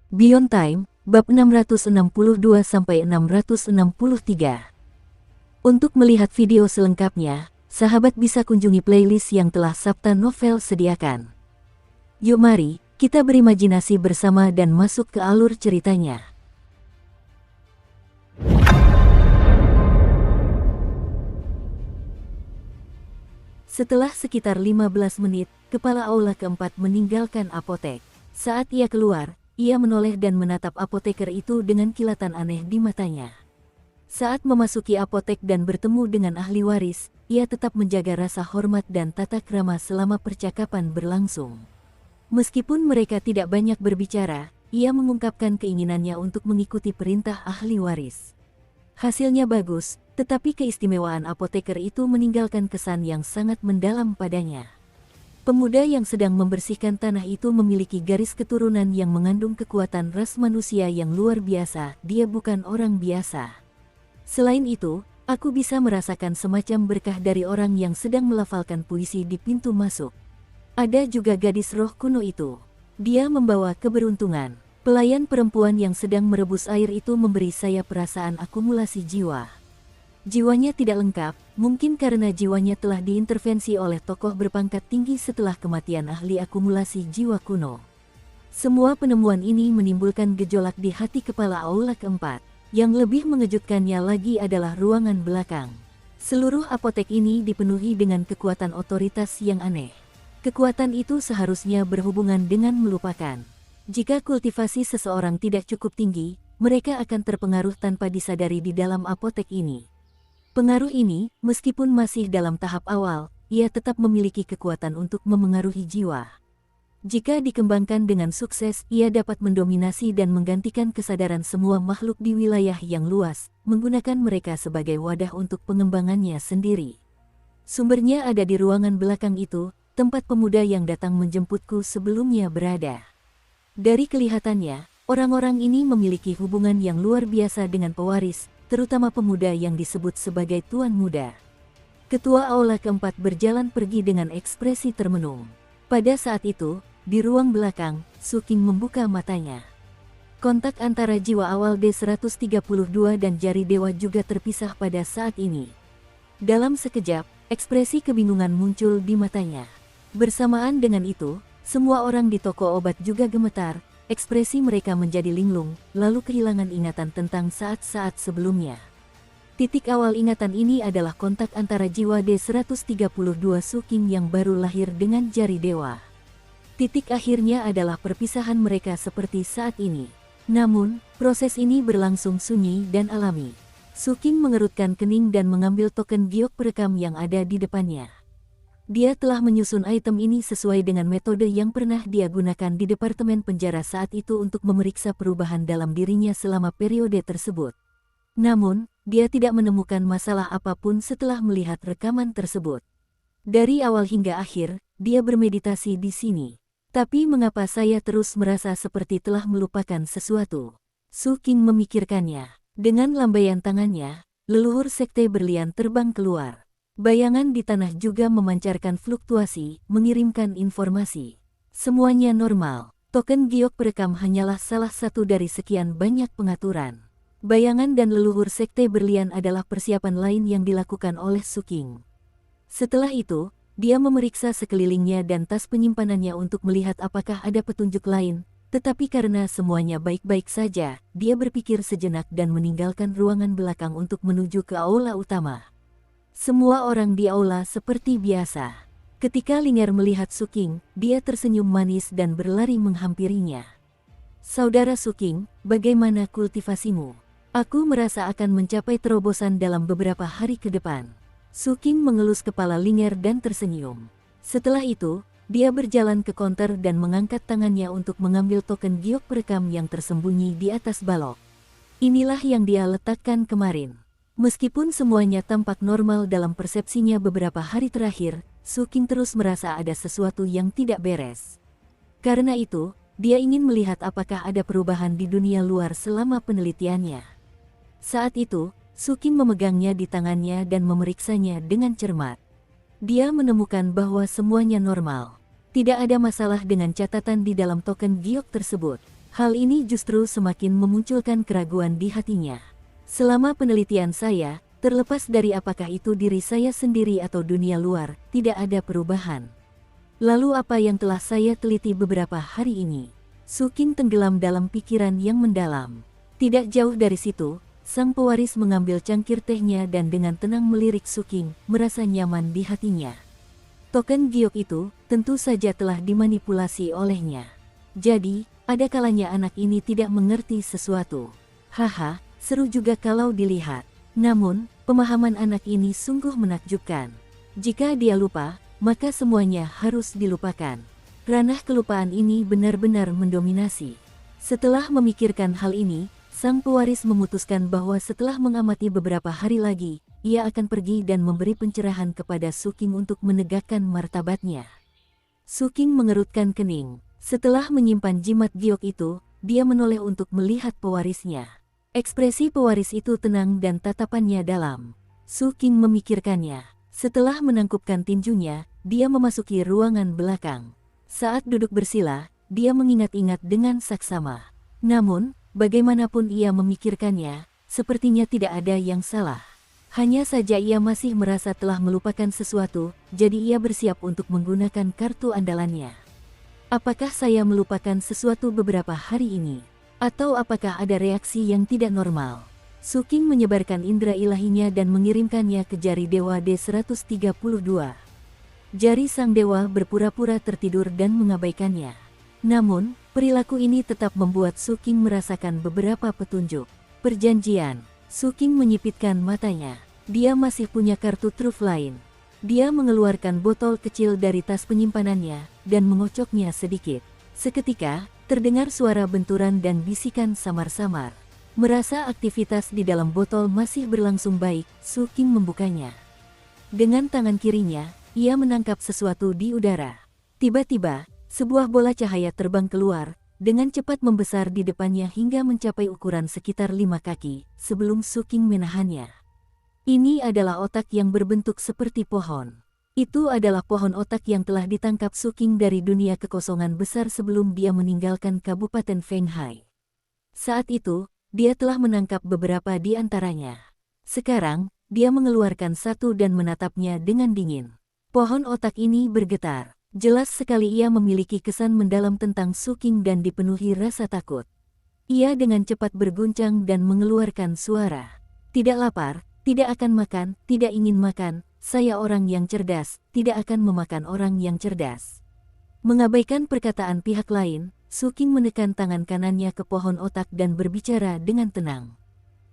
Beyond Time, bab 662-663. Untuk melihat video selengkapnya, sahabat bisa kunjungi playlist yang telah Sabta Novel sediakan. Yuk mari, kita berimajinasi bersama dan masuk ke alur ceritanya. Setelah sekitar 15 menit, kepala aula keempat meninggalkan apotek. Saat ia keluar, ia menoleh dan menatap apoteker itu dengan kilatan aneh di matanya. Saat memasuki apotek dan bertemu dengan ahli waris, ia tetap menjaga rasa hormat dan tata krama selama percakapan berlangsung. Meskipun mereka tidak banyak berbicara, ia mengungkapkan keinginannya untuk mengikuti perintah ahli waris. Hasilnya bagus, tetapi keistimewaan apoteker itu meninggalkan kesan yang sangat mendalam padanya. Pemuda yang sedang membersihkan tanah itu memiliki garis keturunan yang mengandung kekuatan ras manusia yang luar biasa. Dia bukan orang biasa. Selain itu, aku bisa merasakan semacam berkah dari orang yang sedang melafalkan puisi di pintu masuk. Ada juga gadis roh kuno itu. Dia membawa keberuntungan. Pelayan perempuan yang sedang merebus air itu memberi saya perasaan akumulasi jiwa. Jiwanya tidak lengkap, mungkin karena jiwanya telah diintervensi oleh tokoh berpangkat tinggi setelah kematian ahli akumulasi jiwa kuno. Semua penemuan ini menimbulkan gejolak di hati kepala aula keempat. Yang lebih mengejutkannya lagi adalah ruangan belakang. Seluruh apotek ini dipenuhi dengan kekuatan otoritas yang aneh. Kekuatan itu seharusnya berhubungan dengan melupakan. Jika kultivasi seseorang tidak cukup tinggi, mereka akan terpengaruh tanpa disadari di dalam apotek ini. Pengaruh ini, meskipun masih dalam tahap awal, ia tetap memiliki kekuatan untuk memengaruhi jiwa. Jika dikembangkan dengan sukses, ia dapat mendominasi dan menggantikan kesadaran semua makhluk di wilayah yang luas, menggunakan mereka sebagai wadah untuk pengembangannya sendiri. Sumbernya ada di ruangan belakang itu, tempat pemuda yang datang menjemputku sebelumnya berada. Dari kelihatannya, orang-orang ini memiliki hubungan yang luar biasa dengan pewaris, terutama pemuda yang disebut sebagai Tuan Muda. Ketua aula keempat berjalan pergi dengan ekspresi termenung. Pada saat itu, di ruang belakang, Su King membuka matanya. Kontak antara jiwa awal D132 dan jari dewa juga terpisah pada saat ini. Dalam sekejap, ekspresi kebingungan muncul di matanya. Bersamaan dengan itu, semua orang di toko obat juga gemetar. Ekspresi mereka menjadi linglung, lalu kehilangan ingatan tentang saat-saat sebelumnya. Titik awal ingatan ini adalah kontak antara jiwa D132 Su King yang baru lahir dengan jari dewa. Titik akhirnya adalah perpisahan mereka seperti saat ini. Namun, proses ini berlangsung sunyi dan alami. Su King mengerutkan kening dan mengambil token giok perekam yang ada di depannya. Dia telah menyusun item ini sesuai dengan metode yang pernah dia gunakan di departemen penjara saat itu untuk memeriksa perubahan dalam dirinya selama periode tersebut. Namun, dia tidak menemukan masalah apapun setelah melihat rekaman tersebut. Dari awal hingga akhir, dia bermeditasi di sini. Tapi mengapa saya terus merasa seperti telah melupakan sesuatu? Su King memikirkannya. Dengan lambaian tangannya, leluhur sekte berlian terbang keluar. Bayangan di tanah juga memancarkan fluktuasi, mengirimkan informasi. Semuanya normal. Token giok perekam hanyalah salah satu dari sekian banyak pengaturan. Bayangan dan leluhur sekte berlian adalah persiapan lain yang dilakukan oleh Su King. Setelah itu, dia memeriksa sekelilingnya dan tas penyimpanannya untuk melihat apakah ada petunjuk lain, tetapi karena semuanya baik-baik saja, dia berpikir sejenak dan meninggalkan ruangan belakang untuk menuju ke aula utama. Semua orang di aula seperti biasa. Ketika Linger melihat Su King, dia tersenyum manis dan berlari menghampirinya. Saudara Su King, bagaimana kultivasimu? Aku merasa akan mencapai terobosan dalam beberapa hari ke depan. Su King mengelus kepala Linger dan tersenyum. Setelah itu, dia berjalan ke konter dan mengangkat tangannya untuk mengambil token giok perekam yang tersembunyi di atas balok. Inilah yang dia letakkan kemarin. Meskipun semuanya tampak normal dalam persepsinya beberapa hari terakhir, Su King terus merasa ada sesuatu yang tidak beres. Karena itu, dia ingin melihat apakah ada perubahan di dunia luar selama penelitiannya. Saat itu, Su King memegangnya di tangannya dan memeriksanya dengan cermat. Dia menemukan bahwa semuanya normal. Tidak ada masalah dengan catatan di dalam token giok tersebut. Hal ini justru semakin memunculkan keraguan di hatinya. Selama penelitian saya, terlepas dari apakah itu diri saya sendiri atau dunia luar, tidak ada perubahan. Lalu apa yang telah saya teliti beberapa hari ini? Su Qing tenggelam dalam pikiran yang mendalam. Tidak jauh dari situ, sang pewaris mengambil cangkir tehnya dan dengan tenang melirik Su Qing, merasa nyaman di hatinya. Token giok itu tentu saja telah dimanipulasi olehnya. Jadi, ada kalanya anak ini tidak mengerti sesuatu. Haha, seru juga kalau dilihat. Namun, pemahaman anak ini sungguh menakjubkan. Jika dia lupa, maka semuanya harus dilupakan. Ranah kelupaan ini benar-benar mendominasi. Setelah memikirkan hal ini, sang pewaris memutuskan bahwa setelah mengamati beberapa hari lagi, ia akan pergi dan memberi pencerahan kepada Su Qing untuk menegakkan martabatnya. Su Qing mengerutkan kening. Setelah menyimpan jimat giok itu, dia menoleh untuk melihat pewarisnya. Ekspresi pewaris itu tenang dan tatapannya dalam. Su Qing memikirkannya. Setelah menangkupkan tinjunya, dia memasuki ruangan belakang. Saat duduk bersila, dia mengingat-ingat dengan saksama. Namun, bagaimanapun ia memikirkannya, sepertinya tidak ada yang salah. Hanya saja ia masih merasa telah melupakan sesuatu, jadi ia bersiap untuk menggunakan kartu andalannya. Apakah saya melupakan sesuatu beberapa hari ini? Atau apakah ada reaksi yang tidak normal? Su Qing menyebarkan indera ilahinya dan mengirimkannya ke jari Dewa D132. Jari sang dewa berpura-pura tertidur dan mengabaikannya. Namun, perilaku ini tetap membuat Su Qing merasakan beberapa petunjuk. Perjanjian. Su Qing menyipitkan matanya. Dia masih punya kartu truf lain. Dia mengeluarkan botol kecil dari tas penyimpanannya dan mengocoknya sedikit. Seketika, terdengar suara benturan dan bisikan samar-samar. Merasa aktivitas di dalam botol masih berlangsung baik, Su Qing membukanya. Dengan tangan kirinya, ia menangkap sesuatu di udara. Tiba-tiba, sebuah bola cahaya terbang keluar, dengan cepat membesar di depannya hingga mencapai ukuran sekitar 5 kaki, sebelum Su Qing menahannya. Ini adalah otak yang berbentuk seperti pohon. Itu adalah pohon otak yang telah ditangkap Su Qing dari dunia kekosongan besar sebelum dia meninggalkan Kabupaten Fenghai. Saat itu, dia telah menangkap beberapa di antaranya. Sekarang, dia mengeluarkan satu dan menatapnya dengan dingin. Pohon otak ini bergetar. Jelas sekali ia memiliki kesan mendalam tentang Su Qing dan dipenuhi rasa takut. Ia dengan cepat berguncang dan mengeluarkan suara. Tidak lapar, tidak akan makan, tidak ingin makan, saya orang yang cerdas, tidak akan memakan orang yang cerdas. Mengabaikan perkataan pihak lain, Su Qing menekan tangan kanannya ke pohon otak dan berbicara dengan tenang.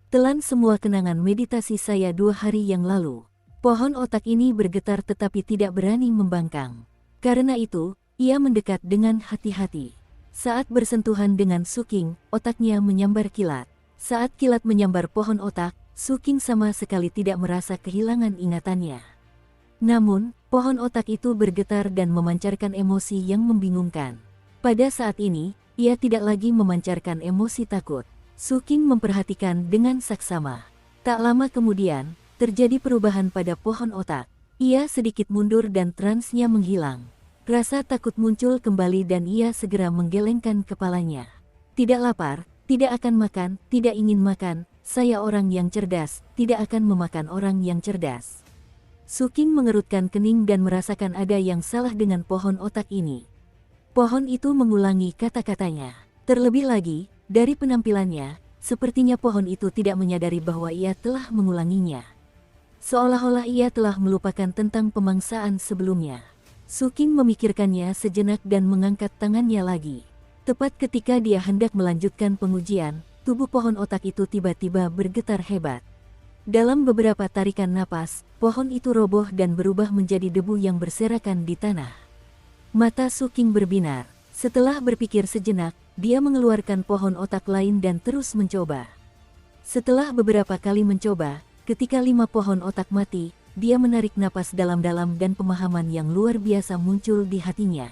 Telan semua kenangan meditasi saya 2 hari yang lalu. Pohon otak ini bergetar tetapi tidak berani membangkang. Karena itu, ia mendekat dengan hati-hati. Saat bersentuhan dengan Su Qing, otaknya menyambar kilat. Saat kilat menyambar pohon otak, Su Qing sama sekali tidak merasa kehilangan ingatannya. Namun, pohon otak itu bergetar dan memancarkan emosi yang membingungkan. Pada saat ini, ia tidak lagi memancarkan emosi takut. Su Qing memperhatikan dengan saksama. Tak lama kemudian, terjadi perubahan pada pohon otak. Ia sedikit mundur dan transnya menghilang. Rasa takut muncul kembali dan ia segera menggelengkan kepalanya. Tidak lapar, tidak akan makan, tidak ingin makan, saya orang yang cerdas, tidak akan memakan orang yang cerdas. Su Qing mengerutkan kening dan merasakan ada yang salah dengan pohon otak ini. Pohon itu mengulangi kata-katanya. Terlebih lagi, dari penampilannya, sepertinya pohon itu tidak menyadari bahwa ia telah mengulanginya. Seolah-olah ia telah melupakan tentang pemangsaan sebelumnya. Su Qing memikirkannya sejenak dan mengangkat tangannya lagi. Tepat ketika dia hendak melanjutkan pengujian, tubuh pohon otak itu tiba-tiba bergetar hebat. Dalam beberapa tarikan napas, pohon itu roboh dan berubah menjadi debu yang berserakan di tanah. Mata Su Qing berbinar. Setelah berpikir sejenak, dia mengeluarkan pohon otak lain dan terus mencoba. Setelah beberapa kali mencoba, ketika 5 pohon otak mati, dia menarik napas dalam-dalam dan pemahaman yang luar biasa muncul di hatinya.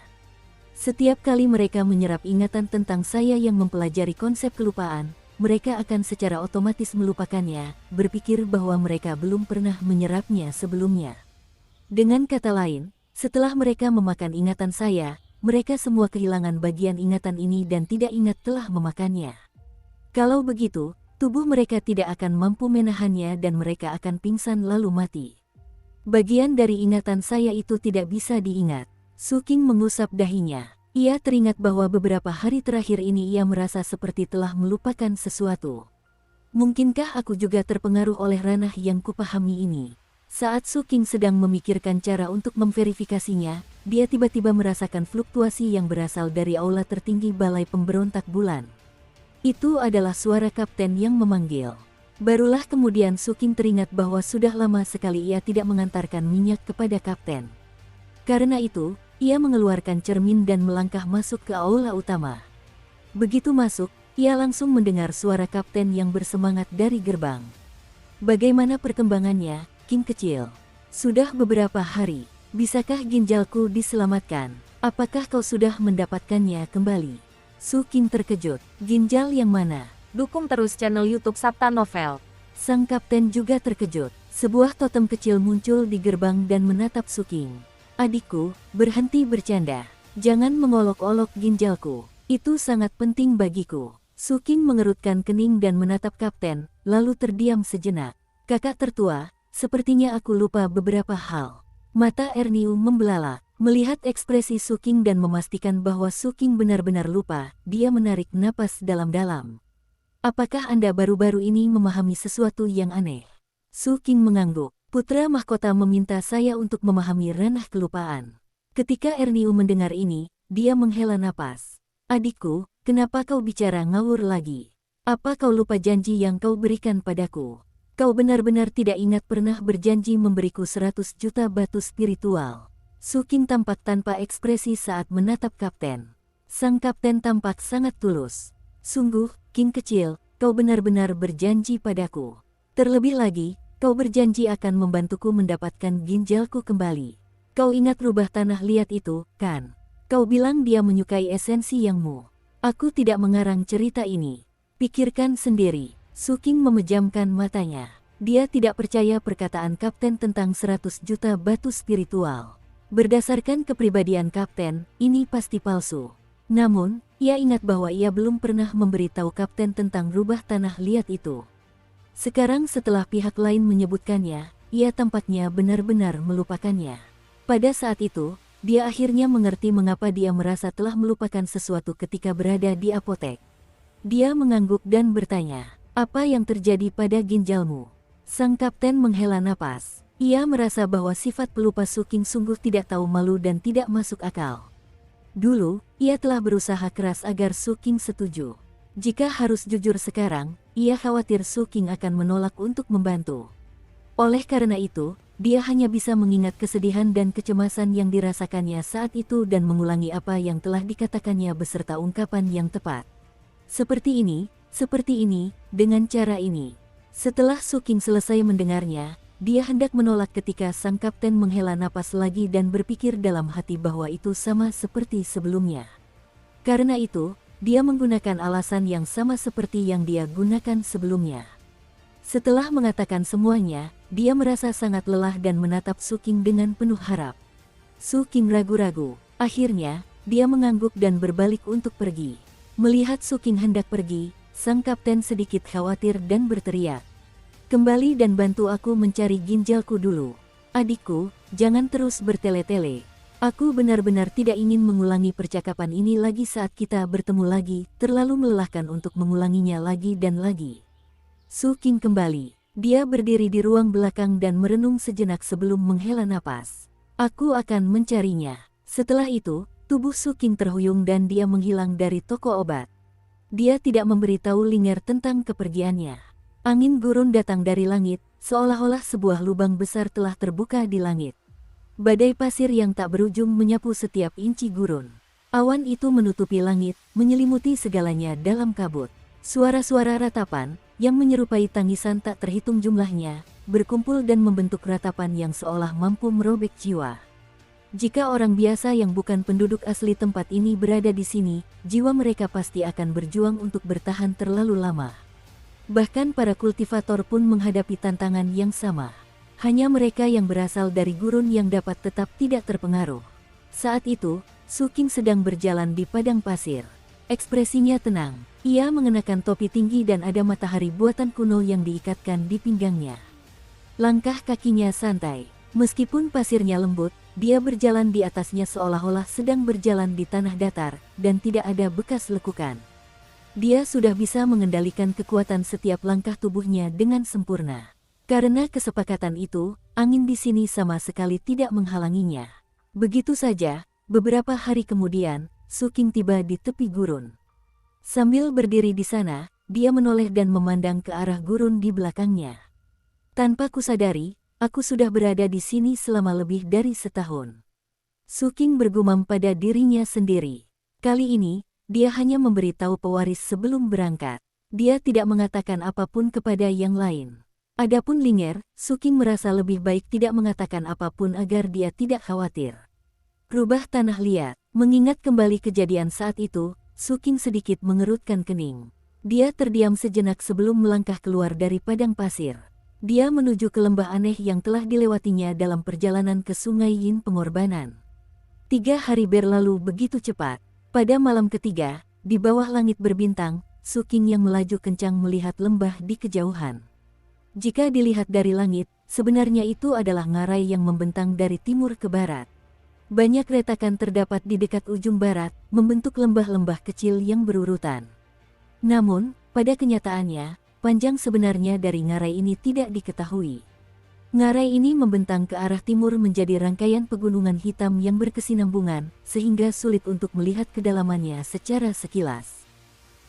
Setiap kali mereka menyerap ingatan tentang saya yang mempelajari konsep kelupaan, mereka akan secara otomatis melupakannya, berpikir bahwa mereka belum pernah menyerapnya sebelumnya. Dengan kata lain, setelah mereka memakan ingatan saya, mereka semua kehilangan bagian ingatan ini dan tidak ingat telah memakannya. Kalau begitu, tubuh mereka tidak akan mampu menahannya dan mereka akan pingsan lalu mati. Bagian dari ingatan saya itu tidak bisa diingat. Su Qing mengusap dahinya. Ia teringat bahwa beberapa hari terakhir ini ia merasa seperti telah melupakan sesuatu. Mungkinkah aku juga terpengaruh oleh ranah yang kupahami ini? Saat Su Qing sedang memikirkan cara untuk memverifikasinya, dia tiba-tiba merasakan fluktuasi yang berasal dari aula tertinggi Balai Pemberontak Bulan. Itu adalah suara kapten yang memanggil. Barulah kemudian Su Qing teringat bahwa sudah lama sekali ia tidak mengantarkan minyak kepada kapten. Karena itu, ia mengeluarkan cermin dan melangkah masuk ke aula utama. Begitu masuk, ia langsung mendengar suara kapten yang bersemangat dari gerbang. Bagaimana perkembangannya, Qing kecil? Sudah beberapa hari, bisakah ginjalku diselamatkan? Apakah kau sudah mendapatkannya kembali? Su Qing terkejut. Ginjal yang mana? Dukung terus channel YouTube Sabta Novel. Sang kapten juga terkejut. Sebuah totem kecil muncul di gerbang dan menatap Su Qing. Adikku, berhenti bercanda. Jangan mengolok-olok ginjalku. Itu sangat penting bagiku. Su Qing mengerutkan kening dan menatap kapten, lalu terdiam sejenak. Kakak tertua, sepertinya aku lupa beberapa hal. Mata Erniu membelalak. Melihat ekspresi Su Qing dan memastikan bahwa Su Qing benar-benar lupa, dia menarik napas dalam-dalam. Apakah Anda baru-baru ini memahami sesuatu yang aneh? Su Qing mengangguk. Putra mahkota meminta saya untuk memahami ranah kelupaan. Ketika Erniu mendengar ini, dia menghela napas. Adikku, kenapa kau bicara ngawur lagi? Apa kau lupa janji yang kau berikan padaku? Kau benar-benar tidak ingat pernah berjanji memberiku 100 juta batu spiritual. Su Qing tampak tanpa ekspresi saat menatap kapten. Sang kapten tampak sangat tulus. Sungguh, Qing kecil, kau benar-benar berjanji padaku. Terlebih lagi, kau berjanji akan membantuku mendapatkan ginjalku kembali. Kau ingat rubah tanah liat itu, kan? Kau bilang dia menyukai esensi yangmu. Aku tidak mengarang cerita ini. Pikirkan sendiri. Su Qing memejamkan matanya. Dia tidak percaya perkataan kapten tentang 100 juta batu spiritual. Berdasarkan kepribadian kapten, ini pasti palsu. Namun, ia ingat bahwa ia belum pernah memberitahu kapten tentang rubah tanah liat itu. Sekarang setelah pihak lain menyebutkannya, ia tampaknya benar-benar melupakannya. Pada saat itu, dia akhirnya mengerti mengapa dia merasa telah melupakan sesuatu ketika berada di apotek. Dia mengangguk dan bertanya, apa yang terjadi pada ginjalmu? Sang kapten menghela napas. Ia merasa bahwa sifat pelupa Su Qing sungguh tidak tahu malu dan tidak masuk akal. Dulu, ia telah berusaha keras agar Su Qing setuju. Jika harus jujur sekarang, ia khawatir Su Qing akan menolak untuk membantu. Oleh karena itu, dia hanya bisa mengingat kesedihan dan kecemasan yang dirasakannya saat itu dan mengulangi apa yang telah dikatakannya beserta ungkapan yang tepat. Seperti ini, dengan cara ini. Setelah Su Qing selesai mendengarnya, dia hendak menolak ketika sang kapten menghela napas lagi dan berpikir dalam hati bahwa itu sama seperti sebelumnya. Karena itu, dia menggunakan alasan yang sama seperti yang dia gunakan sebelumnya. Setelah mengatakan semuanya, dia merasa sangat lelah dan menatap Su Qing dengan penuh harap. Su Qing ragu-ragu. Akhirnya, dia mengangguk dan berbalik untuk pergi. Melihat Su Qing hendak pergi, sang kapten sedikit khawatir dan berteriak. Kembali dan bantu aku mencari ginjalku dulu. Adikku, jangan terus bertele-tele. Aku benar-benar tidak ingin mengulangi percakapan ini lagi saat kita bertemu lagi, terlalu melelahkan untuk mengulanginya lagi dan lagi. Su Qing kembali. Dia berdiri di ruang belakang dan merenung sejenak sebelum menghela napas. Aku akan mencarinya. Setelah itu, tubuh Su Qing terhuyung dan dia menghilang dari toko obat. Dia tidak memberitahu Linger tentang kepergiannya. Angin gurun datang dari langit, seolah-olah sebuah lubang besar telah terbuka di langit. Badai pasir yang tak berujung menyapu setiap inci gurun. Awan itu menutupi langit, menyelimuti segalanya dalam kabut. Suara-suara ratapan, yang menyerupai tangisan tak terhitung jumlahnya, berkumpul dan membentuk ratapan yang seolah mampu merobek jiwa. Jika orang biasa yang bukan penduduk asli tempat ini berada di sini, jiwa mereka pasti akan berjuang untuk bertahan terlalu lama. Bahkan para kultivator pun menghadapi tantangan yang sama. Hanya mereka yang berasal dari gurun yang dapat tetap tidak terpengaruh. Saat itu, Suking sedang berjalan di padang pasir. Ekspresinya tenang. Ia mengenakan topi tinggi dan ada matahari buatan kuno yang diikatkan di pinggangnya. Langkah kakinya santai. Meskipun pasirnya lembut, dia berjalan di atasnya seolah-olah sedang berjalan di tanah datar, dan tidak ada bekas lekukan. Dia sudah bisa mengendalikan kekuatan setiap langkah tubuhnya dengan sempurna. Karena kesepakatan itu, angin di sini sama sekali tidak menghalanginya. Begitu saja, beberapa hari kemudian, Suking tiba di tepi gurun. Sambil berdiri di sana, dia menoleh dan memandang ke arah gurun di belakangnya. Tanpa kusadari, aku sudah berada di sini selama lebih dari setahun. Suking bergumam pada dirinya sendiri. Kali ini, dia hanya memberitahu pewaris sebelum berangkat. Dia tidak mengatakan apapun kepada yang lain. Adapun Linger, Suking merasa lebih baik tidak mengatakan apapun agar dia tidak khawatir. Rubah tanah liat. Mengingat kembali kejadian saat itu, Suking sedikit mengerutkan kening. Dia terdiam sejenak sebelum melangkah keluar dari padang pasir. Dia menuju ke lembah aneh yang telah dilewatinya dalam perjalanan ke Sungai Yin Pengorbanan. 3 hari berlalu begitu cepat. Pada malam ketiga, di bawah langit berbintang, Suking yang melaju kencang melihat lembah di kejauhan. Jika dilihat dari langit, sebenarnya itu adalah ngarai yang membentang dari timur ke barat. Banyak retakan terdapat di dekat ujung barat, membentuk lembah-lembah kecil yang berurutan. Namun, pada kenyataannya, panjang sebenarnya dari ngarai ini tidak diketahui. Ngarai ini membentang ke arah timur menjadi rangkaian pegunungan hitam yang berkesinambungan, sehingga sulit untuk melihat kedalamannya secara sekilas.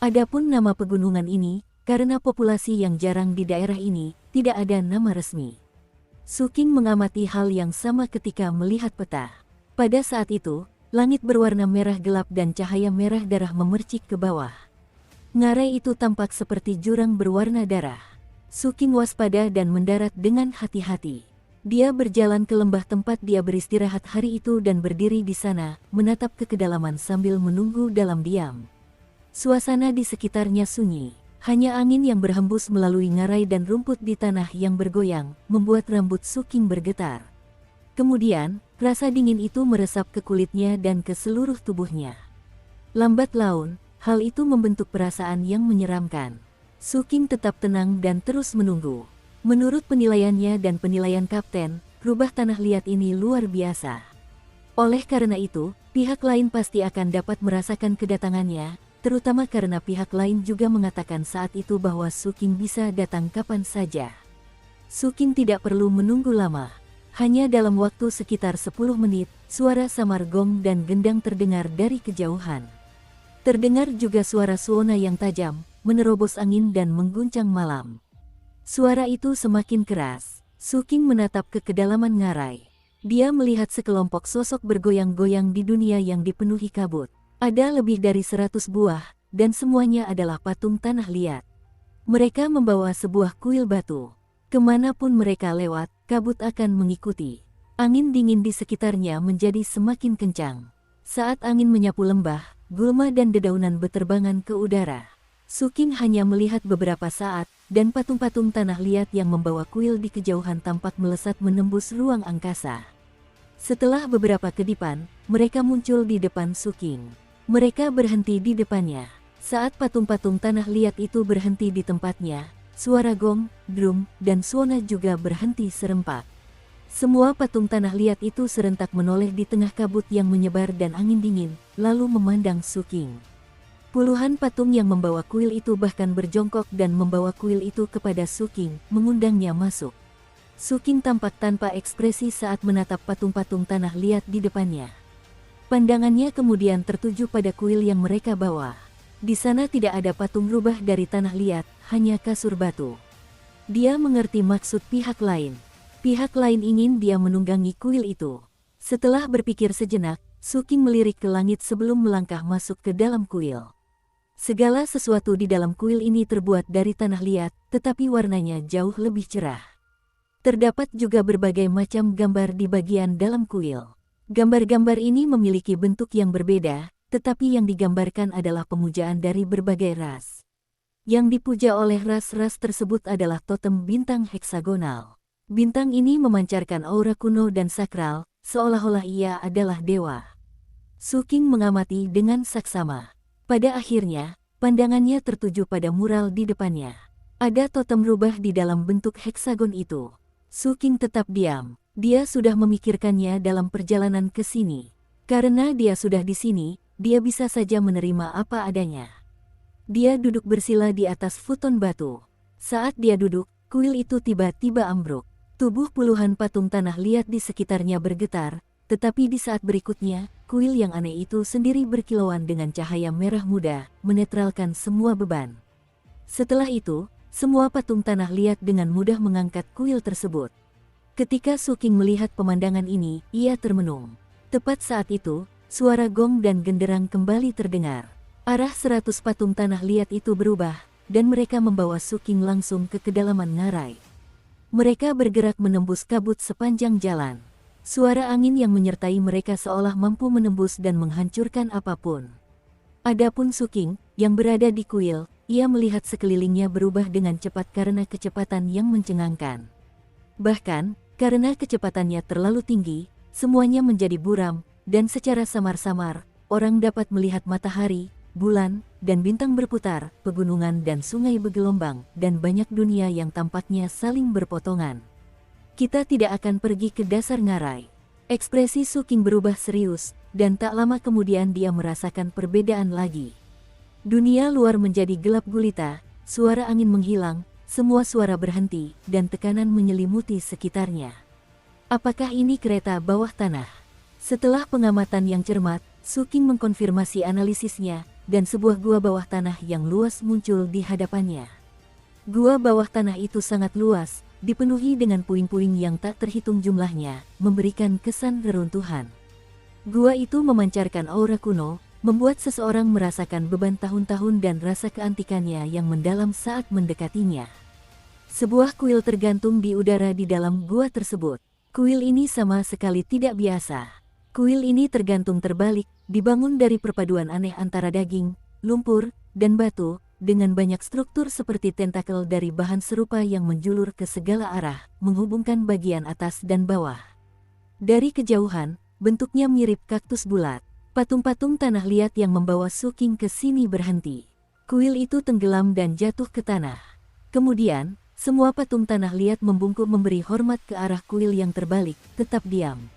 Adapun nama pegunungan ini, karena populasi yang jarang di daerah ini, tidak ada nama resmi. Suking mengamati hal yang sama ketika melihat peta. Pada saat itu, langit berwarna merah gelap dan cahaya merah darah memercik ke bawah. Ngarai itu tampak seperti jurang berwarna darah. Suking waspada dan mendarat dengan hati-hati. Dia berjalan ke lembah tempat dia beristirahat hari itu dan berdiri di sana, menatap ke kedalaman sambil menunggu dalam diam. Suasana di sekitarnya sunyi. Hanya angin yang berhembus melalui ngarai dan rumput di tanah yang bergoyang, membuat rambut Suking bergetar. Kemudian, rasa dingin itu meresap ke kulitnya dan ke seluruh tubuhnya. Lambat laun, hal itu membentuk perasaan yang menyeramkan. Suking tetap tenang dan terus menunggu. Menurut penilaiannya dan penilaian kapten, rubah tanah liat ini luar biasa. Oleh karena itu, pihak lain pasti akan dapat merasakan kedatangannya, terutama karena pihak lain juga mengatakan saat itu bahwa Suking bisa datang kapan saja. Suking tidak perlu menunggu lama. Hanya dalam waktu sekitar 10 menit, suara samar gong dan gendang terdengar dari kejauhan. Terdengar juga suara suona yang tajam, menerobos angin dan mengguncang malam. Suara itu semakin keras. Suking menatap ke kedalaman ngarai. Dia melihat sekelompok sosok bergoyang-goyang di dunia yang dipenuhi kabut. Ada lebih dari 100 buah, dan semuanya adalah patung tanah liat. Mereka membawa sebuah kuil batu. Kemanapun mereka lewat, kabut akan mengikuti. Angin dingin di sekitarnya menjadi semakin kencang. Saat angin menyapu lembah, gulma dan dedaunan beterbangan ke udara. Suking hanya melihat beberapa saat, dan patung-patung tanah liat yang membawa kuil di kejauhan tampak melesat menembus ruang angkasa. Setelah beberapa kedipan, mereka muncul di depan Suking. Mereka berhenti di depannya. Saat patung-patung tanah liat itu berhenti di tempatnya, suara gong, drum, dan suona juga berhenti serempak. Semua patung tanah liat itu serentak menoleh di tengah kabut yang menyebar dan angin dingin, lalu memandang Suking. Puluhan patung yang membawa kuil itu bahkan berjongkok dan membawa kuil itu kepada Suking, mengundangnya masuk. Suking tampak tanpa ekspresi saat menatap patung-patung tanah liat di depannya. Pandangannya kemudian tertuju pada kuil yang mereka bawa. Di sana tidak ada patung rubah dari tanah liat, hanya kasur batu. Dia mengerti maksud pihak lain. Pihak lain ingin dia menunggangi kuil itu. Setelah berpikir sejenak, Suking melirik ke langit sebelum melangkah masuk ke dalam kuil. Segala sesuatu di dalam kuil ini terbuat dari tanah liat, tetapi warnanya jauh lebih cerah. Terdapat juga berbagai macam gambar di bagian dalam kuil. Gambar-gambar ini memiliki bentuk yang berbeda, tetapi yang digambarkan adalah pemujaan dari berbagai ras. Yang dipuja oleh ras-ras tersebut adalah totem bintang heksagonal. Bintang ini memancarkan aura kuno dan sakral, seolah-olah ia adalah dewa. Su King mengamati dengan saksama. Pada akhirnya, pandangannya tertuju pada mural di depannya. Ada totem rubah di dalam bentuk heksagon itu. Su King tetap diam. Dia sudah memikirkannya dalam perjalanan ke sini. Karena dia sudah di sini, dia bisa saja menerima apa adanya. Dia duduk bersila di atas futon batu. Saat dia duduk, kuil itu tiba-tiba ambruk. Tubuh puluhan patung tanah liat di sekitarnya bergetar, tetapi di saat berikutnya, kuil yang aneh itu sendiri berkilauan dengan cahaya merah muda, menetralkan semua beban. Setelah itu, semua patung tanah liat dengan mudah mengangkat kuil tersebut. Ketika Su King melihat pemandangan ini, ia termenung. Tepat saat itu, suara gong dan genderang kembali terdengar. Arah 100 patung tanah liat itu berubah, dan mereka membawa Su King langsung ke kedalaman ngarai. Mereka bergerak menembus kabut sepanjang jalan. Suara angin yang menyertai mereka seolah mampu menembus dan menghancurkan apapun. Adapun Su King, yang berada di kuil, ia melihat sekelilingnya berubah dengan cepat karena kecepatan yang mencengangkan. Bahkan, karena kecepatannya terlalu tinggi, semuanya menjadi buram, dan secara samar-samar, orang dapat melihat matahari, bulan, dan bintang berputar, pegunungan dan sungai bergelombang, dan banyak dunia yang tampaknya saling berpotongan. Kita tidak akan pergi ke dasar ngarai. Ekspresi Su King berubah serius, dan tak lama kemudian dia merasakan perbedaan lagi. Dunia luar menjadi gelap gulita, suara angin menghilang, semua suara berhenti, dan tekanan menyelimuti sekitarnya. Apakah ini kereta bawah tanah? Setelah pengamatan yang cermat, Su King mengkonfirmasi analisisnya, dan sebuah gua bawah tanah yang luas muncul di hadapannya. Gua bawah tanah itu sangat luas, dipenuhi dengan puing-puing yang tak terhitung jumlahnya, memberikan kesan reruntuhan. Gua itu memancarkan aura kuno, membuat seseorang merasakan beban tahun-tahun dan rasa keantikannya yang mendalam saat mendekatinya. Sebuah kuil tergantung di udara di dalam gua tersebut. Kuil ini sama sekali tidak biasa. Kuil ini tergantung terbalik, dibangun dari perpaduan aneh antara daging, lumpur, dan batu, dengan banyak struktur seperti tentakel dari bahan serupa yang menjulur ke segala arah, menghubungkan bagian atas dan bawah. Dari kejauhan, bentuknya mirip kaktus bulat. Patung-patung tanah liat yang membawa Su King ke sini berhenti. Kuil itu tenggelam dan jatuh ke tanah. Kemudian, semua patung tanah liat membungkuk memberi hormat ke arah kuil yang terbalik, tetap diam.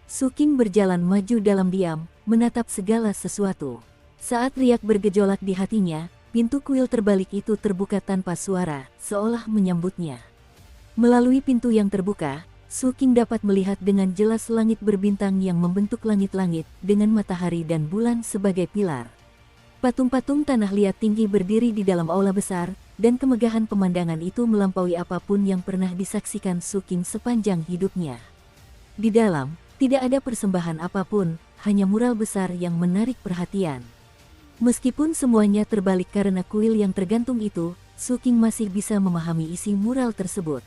Su King berjalan maju dalam diam, menatap segala sesuatu. Saat riak bergejolak di hatinya, pintu kuil terbalik itu terbuka tanpa suara, seolah menyambutnya. Melalui pintu yang terbuka, Su King dapat melihat dengan jelas langit berbintang yang membentuk langit-langit, dengan matahari dan bulan sebagai pilar. Patung-patung tanah liat tinggi berdiri di dalam aula besar, dan kemegahan pemandangan itu melampaui apapun yang pernah disaksikan Su King sepanjang hidupnya. Di dalam, tidak ada persembahan apapun, hanya mural besar yang menarik perhatian. Meskipun semuanya terbalik karena kuil yang tergantung itu, Su King masih bisa memahami isi mural tersebut.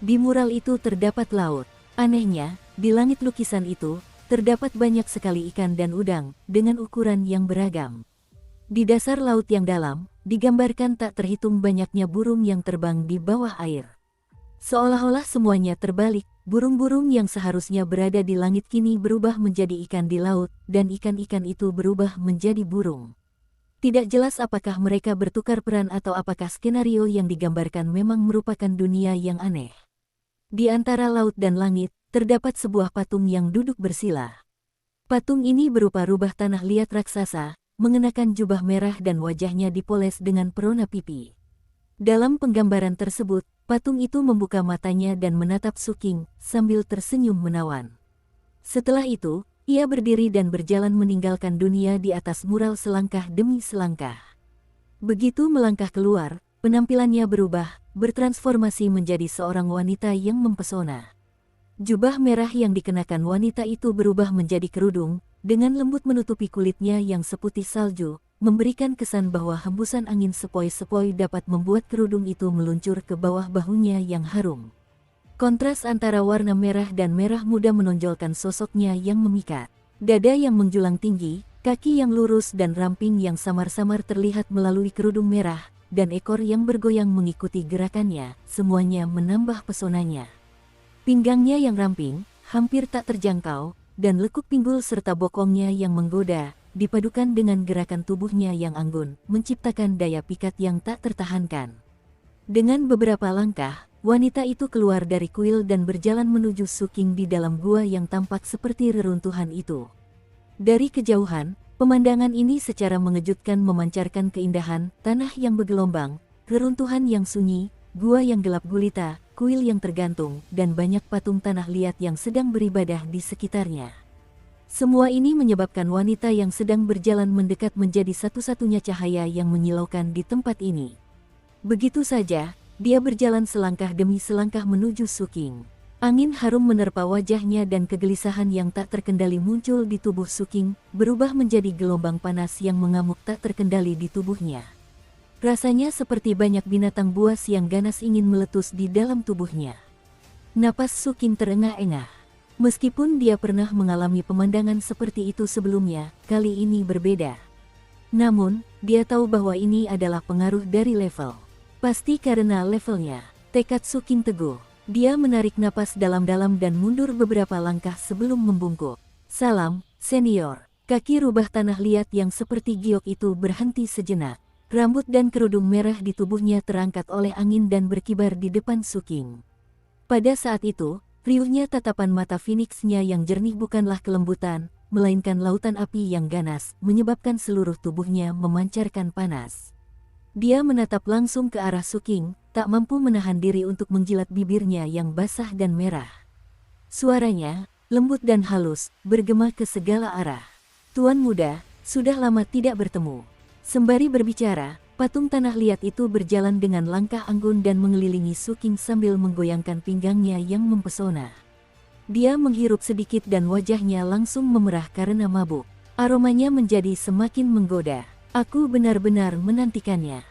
Di mural itu terdapat laut. Anehnya, di langit lukisan itu, terdapat banyak sekali ikan dan udang, dengan ukuran yang beragam. Di dasar laut yang dalam, digambarkan tak terhitung banyaknya burung yang terbang di bawah air. Seolah-olah semuanya terbalik, burung-burung yang seharusnya berada di langit kini berubah menjadi ikan di laut, dan ikan-ikan itu berubah menjadi burung. Tidak jelas apakah mereka bertukar peran atau apakah skenario yang digambarkan memang merupakan dunia yang aneh. Di antara laut dan langit, terdapat sebuah patung yang duduk bersila. Patung ini berupa rubah tanah liat raksasa, mengenakan jubah merah dan wajahnya dipoles dengan perona pipi. Dalam penggambaran tersebut, patung itu membuka matanya dan menatap Su King, sambil tersenyum menawan. Setelah itu, ia berdiri dan berjalan meninggalkan dunia di atas mural selangkah demi selangkah. Begitu melangkah keluar, penampilannya berubah, bertransformasi menjadi seorang wanita yang mempesona. Jubah merah yang dikenakan wanita itu berubah menjadi kerudung, dengan lembut menutupi kulitnya yang seputih salju, memberikan kesan bahwa hembusan angin sepoi-sepoi dapat membuat kerudung itu meluncur ke bawah bahunya yang harum. Kontras antara warna merah dan merah muda menonjolkan sosoknya yang memikat. Dada yang menjulang tinggi, kaki yang lurus dan ramping yang samar-samar terlihat melalui kerudung merah, dan ekor yang bergoyang mengikuti gerakannya, semuanya menambah pesonanya. Pinggangnya yang ramping, hampir tak terjangkau, dan lekuk pinggul serta bokongnya yang menggoda, dipadukan dengan gerakan tubuhnya yang anggun, menciptakan daya pikat yang tak tertahankan. Dengan beberapa langkah, wanita itu keluar dari kuil dan berjalan menuju Suking di dalam gua yang tampak seperti reruntuhan itu. Dari kejauhan, pemandangan ini secara mengejutkan memancarkan keindahan, tanah yang bergelombang, reruntuhan yang sunyi, gua yang gelap gulita, kuil yang tergantung, dan banyak patung tanah liat yang sedang beribadah di sekitarnya. Semua ini menyebabkan wanita yang sedang berjalan mendekat menjadi satu-satunya cahaya yang menyilaukan di tempat ini. Begitu saja, dia berjalan selangkah demi selangkah menuju Suking. Angin harum menerpa wajahnya dan kegelisahan yang tak terkendali muncul di tubuh Suking, berubah menjadi gelombang panas yang mengamuk tak terkendali di tubuhnya. Rasanya seperti banyak binatang buas yang ganas ingin meletus di dalam tubuhnya. Napas Suking terengah-engah. Meskipun dia pernah mengalami pemandangan seperti itu sebelumnya, kali ini berbeda. Namun, dia tahu bahwa ini adalah pengaruh dari level. Pasti karena levelnya. Tekad Suking teguh. Dia menarik napas dalam-dalam dan mundur beberapa langkah sebelum membungkuk. Salam, senior. Kaki rubah tanah liat yang seperti giok itu berhenti sejenak. Rambut dan kerudung merah di tubuhnya terangkat oleh angin dan berkibar di depan Suking. Pada saat itu, riuhnya tatapan mata Phoenix-nya yang jernih bukanlah kelembutan, melainkan lautan api yang ganas, menyebabkan seluruh tubuhnya memancarkan panas. Dia menatap langsung ke arah Suking, tak mampu menahan diri untuk menjilat bibirnya yang basah dan merah. Suaranya, lembut dan halus, bergema ke segala arah. Tuan muda, sudah lama tidak bertemu. Sembari berbicara, patung tanah liat itu berjalan dengan langkah anggun dan mengelilingi Suking sambil menggoyangkan pinggangnya yang mempesona. Dia menghirup sedikit dan wajahnya langsung memerah karena mabuk. Aromanya menjadi semakin menggoda. Aku benar-benar menantikannya.